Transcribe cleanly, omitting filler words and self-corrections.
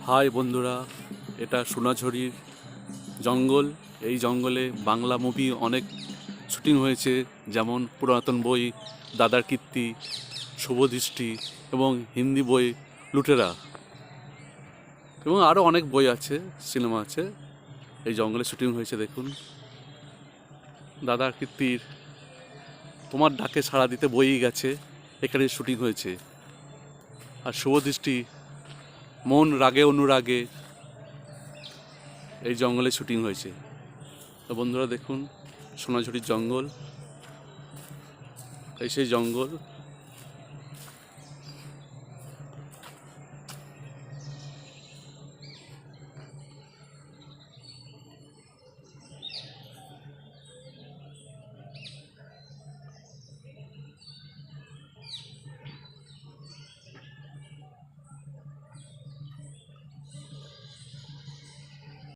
High বন্ধুরা, এটা সোনাঝুরির জঙ্গল। এই জঙ্গলে বাংলা মুভি অনেক শুটিং হয়েছে, যেমন পুরাতন বই দাদার কীর্তি, শুভদৃষ্টি এবং হিন্দি বই লুটেরা, এবং আরও অনেক বই আছে, সিনেমা আছে। এই জঙ্গলে শুটিং হয়েছে। দেখুন, দাদার কীর্তির তোমার ডাকে সাড়া দিতে বই গেছে, এখানে শুটিং হয়েছে। আর শুভদৃষ্টি মন রাগে অনুরাগে এই জঙ্গলে শুটিং হয়েছে। তো বন্ধুরা দেখুন, সোনাঝুরির জঙ্গল, এই সেই জঙ্গল।